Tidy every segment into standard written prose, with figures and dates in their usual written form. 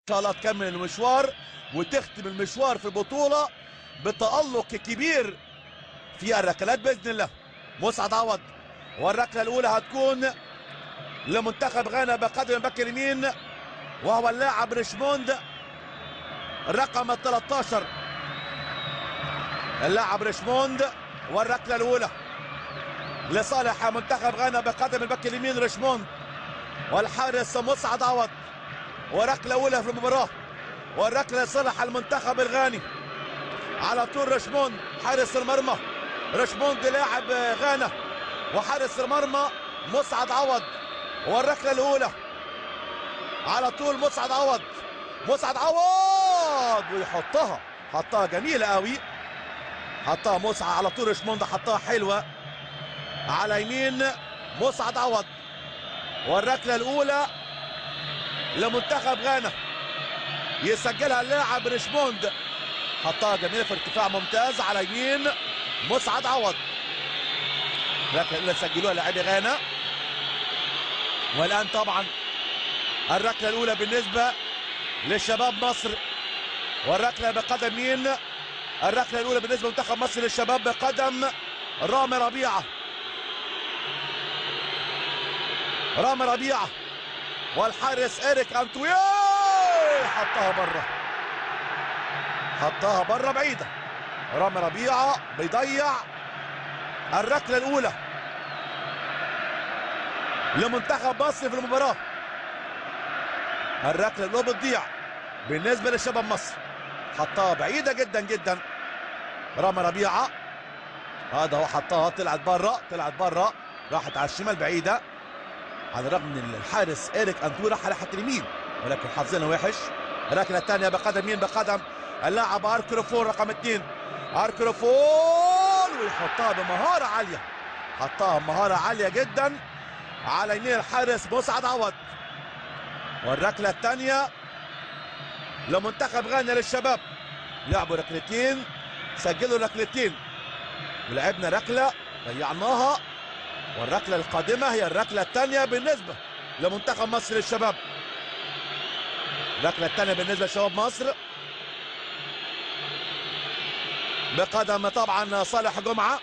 شاء الله تكمل المشوار وتختم المشوار في البطولة بتألق كبير في الركلات بإذن الله. مسعد عوض، والركلة الأولى هتكون لمنتخب غانا بقدم الباك اليمين وهو اللاعب ريشموند رقم 13. اللاعب ريشموند، والركلة الأولى لصالح منتخب غانا بقدم الباك اليمين ريشموند، والحارس مسعد عوض، وركلة أولى في المباراة، والركلة لصالح المنتخب الغاني. على طول ريشموند حارس المرمى، ريشموند لاعب غانا وحارس المرمى مسعد عوض، والركلة الأولى على طول مسعد عوض، مسعد عوض حطها جميلة قوي، حطها مسعد على طول. ريشموند حطها حلوة على يمين مسعد عوض، والركلة الأولى لمنتخب غانا يسجلها اللاعب ريشموند، حطها جميلة في ارتفاع ممتاز على يمين مسعد عوض. الركلة اللي سجلوها لاعبي غانا. والآن طبعا الركلة الأولى بالنسبة لشباب مصر، والركلة بقدم مين؟ الركلة الأولى بالنسبة لمنتخب مصر للشباب بقدم رامي ربيعة. رامي ربيعة، والحارس إيريك أنتوي حطها بره بعيدة. رامي ربيعة بيضيع الركلة الأولى لمنتخب مصر في المباراة. الركلة الأولى بتضيع بالنسبة لشباب مصر، حطها بعيدة جدا جدا رامي ربيعة. هذا هو حطها، طلعت بره راحت على الشمال بعيدة، على الرغم من الحارس إيريك أنتوي راح على حتى اليمين، ولكن حظنا وحش. الركلة الثانية بقدم مين؟ بقدم اللاعب اركروفون رقم 2. اركروفون ويحطها بمهارة عالية، حطها بمهارة عالية جدا على يمين الحارس مسعد عوض. والركلة الثانية لمنتخب غانا للشباب، لعبوا ركلتين، سجلوا ركلتين، ولعبنا ركلة ضيعناها. والركلة القادمة هي الركلة الثانية بالنسبة لمنتخب مصر للشباب. الركلة الثانية بالنسبة لشباب مصر بقدم طبعا صالح جمعة،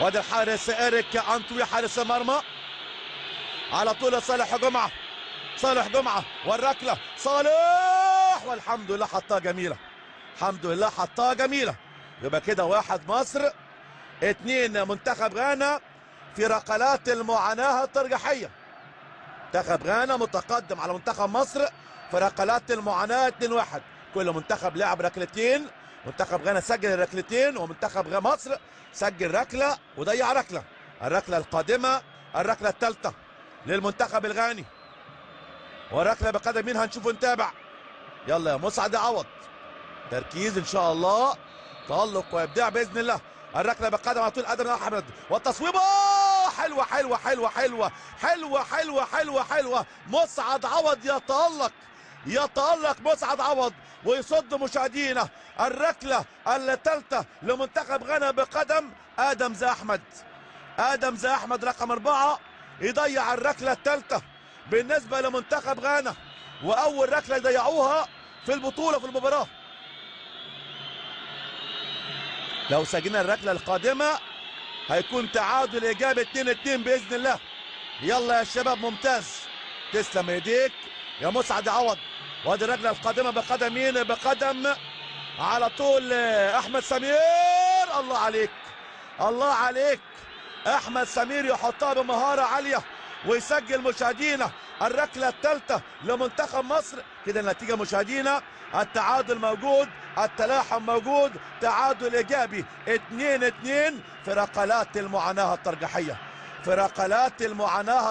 وادي الحارس إيريك أنتوي حارس المرمى. على طول صالح جمعة، والركلة صالح، والحمد لله حطها جميلة، الحمد لله حطها جميلة. يبقى كده 1 مصر 2 منتخب غانا في ركلات المعاناة الترجيحية. منتخب غانا متقدم على منتخب مصر في ركلات المعاناة 2-1. كل منتخب لعب ركلتين، منتخب غانا سجل الركلتين، ومنتخب مصر سجل ركلة وضيع ركلة. الركلة القادمة الركلة الثالثة للمنتخب الغاني، والركلة بقدم مين هنشوف ونتابع. يلا يا مسعد عوض، تركيز ان شاء الله، تألق وابداع باذن الله. الركله بقدم على طول ادم احمد، والتصويبه حلوه. مسعد عوض يتألق مسعد عوض ويصد مشاهدينا. الركله الثالثه لمنتخب غانا بقدم ادم زي احمد رقم 4 يضيع الركله الثالثه بالنسبه لمنتخب غانا، واول ركله يضيعوها في البطوله في المباراه. لو سجلنا الركله القادمه هيكون تعادل ايجابي 2-2 باذن الله. يلا يا شباب، ممتاز، تسلم ايديك يا مسعد عوض. وادي الركله القادمه بقدم مين؟ بقدم على طول احمد سمير. الله عليك احمد سمير، يحطها بمهاره عاليه ويسجل مشاهدينا الركله الثالثه لمنتخب مصر. كده النتيجه مشاهدينا التعادل موجود، التلاحم موجود، تعادل ايجابي 2-2 في ركلات المعاناه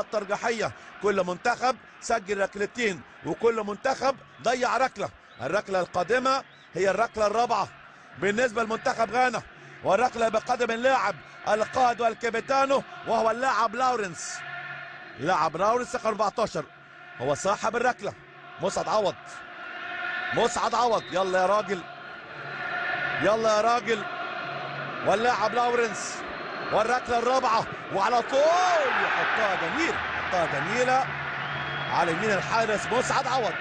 الترجيحيه. كل منتخب سجل ركلتين وكل منتخب ضيع ركله. الركله القادمه هي الركله الرابعه بالنسبه لمنتخب غانا، والركله بقدم اللاعب القائد والكابيتانو وهو اللاعب لاورنس رقم 14، هو صاحب الركله مسعد عوض. يلا يا راجل، واللاعب لاورنس، والركله الرابعه، وعلى طول يحطها جميله على يمين الحارس مسعد عوض.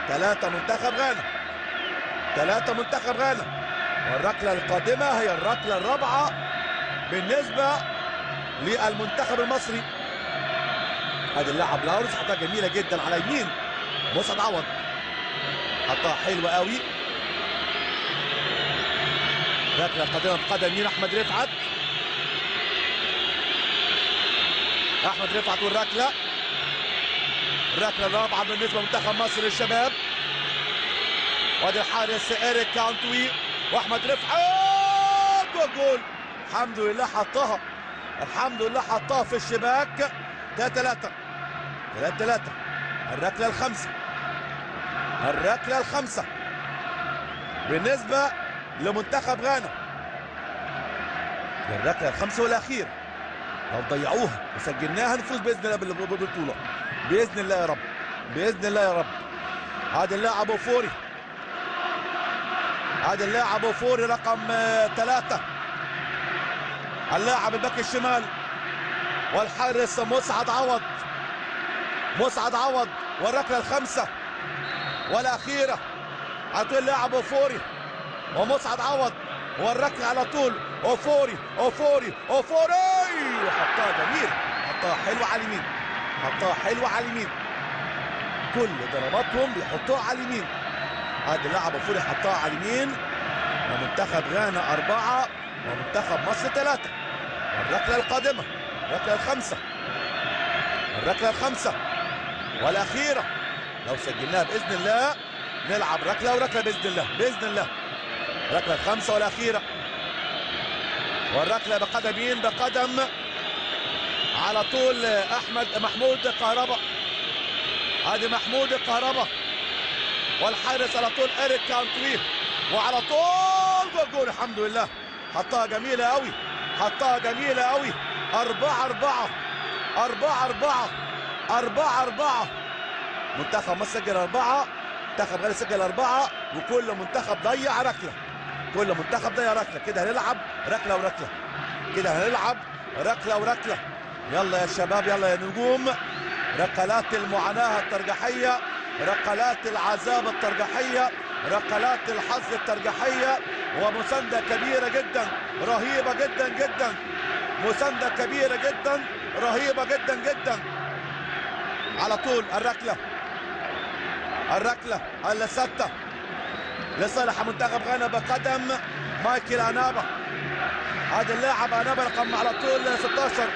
3 منتخب غانا، 3 منتخب غانا. والركله القادمه هي الركله الرابعه بالنسبه للمنتخب المصري. ادي اللاعب لاورس حطها جميله جدا على يمين مسعد عوض، حطها حلوه قوي. ركله قادمه بقدم يمين احمد رفعت. احمد رفعت والركله، الركله الرابعه بالنسبه لمنتخب مصر للشباب. وادي الحارس ايريك كانتوي واحمد رفعت وجول. الحمد لله حطها، الحمد لله حطها في الشباك. 3-3 3-3. الركله الخامسه، الركله الخامسه بالنسبه لمنتخب غانا. الركله الخامسه والاخيره، لو ضيعوها وسجلناها نفوز باذن الله بالبطوله باذن الله يا رب، باذن الله يا رب. هذا اللاعب فوري، هذا اللاعب فوري رقم 3، اللاعب الباك الشمال. والحارس مسعد عوض، مسعد عوض. والركله الخامسه والاخيره على طول اللاعب اوفوري ومسعد عوض. والركله على طول اوفوري اوفوري اوفوري، حطها جميل، حطها حلوه على اليمين، حطها حلوه على اليمين. كل ضرباتهم بيحطوها على اليمين. هذا اللاعب اوفوري حطها على اليمين. ومنتخب غانا 4 ومنتخب مصر 3. الركله القادمه، الركله الخامسه، الركله الخامسه والاخيره. لو سجلناها باذن الله نلعب ركله وركله باذن الله، باذن الله. الركله الخامسه والاخيره. والركله بقدم مين؟ بقدم على طول احمد محمود كهربا. ادي محمود كهربا. والحارس على طول ايريك كانتوي. وعلى طول جول. الحمد لله حطها جميله قوي، حطها جميله قوي. 4-4 4-4 4-4. منتخب مصر سجل 4، منتخب غانا سجل 4، وكل منتخب ضيع ركله، كل منتخب ضيع ركله. كده هنلعب ركله وركله، كده هنلعب ركله وركله. يلا يا شباب، يلا يا نجوم. ركلات المعاناه الترجيحيه، ركلات العذاب الترجيحيه، ركلات الحظ الترجيحيه. ومسانده كبيره جدا، رهيبه جدا جدا، مسانده كبيره جدا، رهيبه جدا جدا. على طول الركله، الركله السادسه لصالح منتخب غانا بقدم مايكل انابا. هذا اللاعب انابا رقم على طول 16.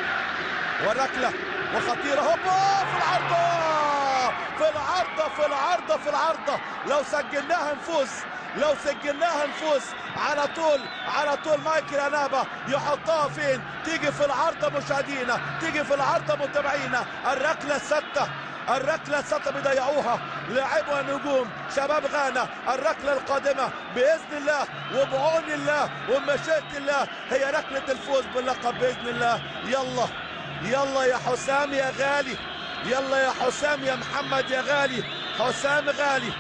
والركله وخطيره، هوبا في العارضه، في العارضه في العارضه في العارضه. لو سجلناها نفوز، لو سجلناها نفوز. على طول على طول مايكل انابا يحطها فين؟ تيجي في العارضه مشاهدينا، تيجي في العارضه متابعينا. الركله السادسه، الركله السادسه بيضيعوها لاعبها نجوم شباب غانا. الركله القادمه باذن الله وبعون الله وبمشيئه الله هي ركله الفوز باللقب باذن الله. يلا يلا يا حسام يا غالي، يلا يا حسام يا محمد يا غالي، حسام غالي.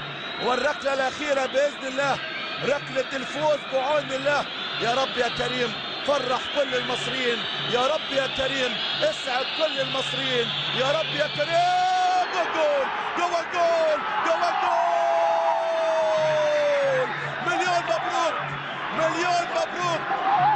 والركله الاخيره باذن الله ركله الفوز بعون الله. يا رب يا كريم فرح كل المصريين، يا رب يا كريم اسعد كل المصريين، يا رب يا كريم. جول جوه الجول، جوه الجول. مليون مبروك، مليون مبروك،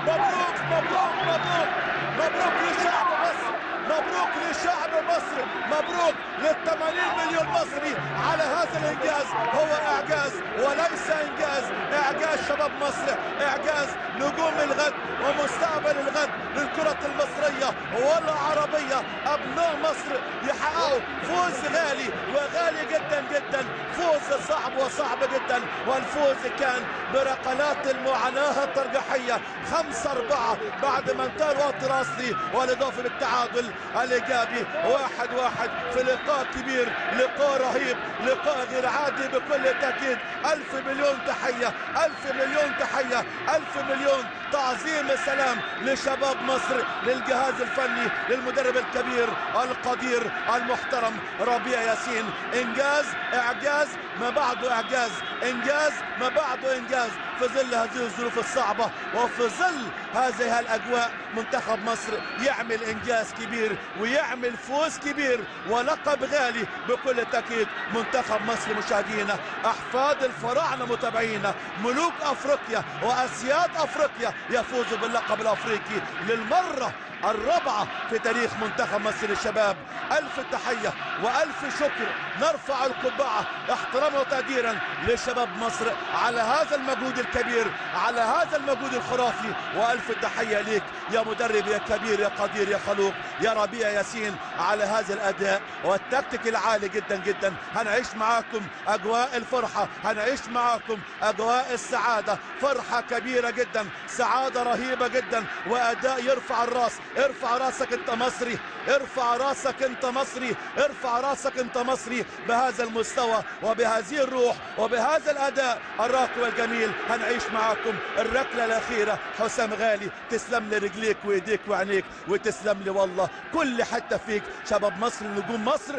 مبروك مبروك مبروك مبروك لشعب مصر، مبروك لشعب مصر، مبروك لل80 مليون مصري على هذا الانجاز. هو اعجاز وليس انجاز، اعجاز شباب مصر، اعجاز نجوم الغد ومستقبل الغد للكرة المصرية والعربية. ابناء مصر يحققوا فوز غالي وغالي جدا جدا، فوز صعب وصعب جدا. والفوز كان بركلات المعاناة الترجيحية 5-4 بعد ما انتهى الوقت الاصلي، والاضافة بالتعادل الايجابي 1-1 في لقاء كبير، لقاء رهيب، لقاء غير عادي بكل تأكيد. 1000 مليون تحية، 1000 مليون تحية، 1000 مليون تعظيم السلام لشباب مصر، للجهاز الفني، للمدرب الكبير القدير المحترم ربيع ياسين. انجاز، اعجاز ما بعده اعجاز، انجاز ما بعده انجاز. في ظل هذه الظروف الصعبة وفي ظل هذه الأجواء منتخب مصر يعمل إنجاز كبير ويعمل فوز كبير ولقب غالي بكل تأكيد. منتخب مصر مشاهدينا، أحفاد الفراعنة متابعينا، ملوك أفريقيا وأسياد أفريقيا يفوزوا باللقب الأفريقي للمرة الرابعة في تاريخ منتخب مصر للشباب. ألف تحية وألف شكر، نرفع القبعة احتراما وتقديرا لشباب مصر على هذا المجهود الكبير، على هذا المجهود الخرافي. وألف تحية ليك يا مدرب يا كبير يا قدير يا خلوق يا ربيع ياسين على هذا الأداء والتكتيك العالي جدا جدا. هنعيش معاكم أجواء الفرحة، هنعيش معاكم أجواء السعادة، فرحة كبيرة جدا، سعادة رهيبة جدا، وأداء يرفع الراس. ارفع راسك انت مصري، ارفع راسك انت مصري، ارفع راسك انت مصري. بهذا المستوى وبهذه الروح وبهذا الاداء الراقي والجميل هنعيش معاكم الركله الاخيره. حسام غالي تسلم لي رجليك وايديك وعينيك، وتسلم لي والله كل حته فيك. شباب مصر نجوم مصر،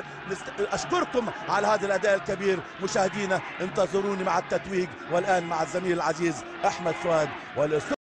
اشكركم على هذا الاداء الكبير. مشاهدينا انتظروني مع التتويج، والان مع الزميل العزيز احمد فؤاد.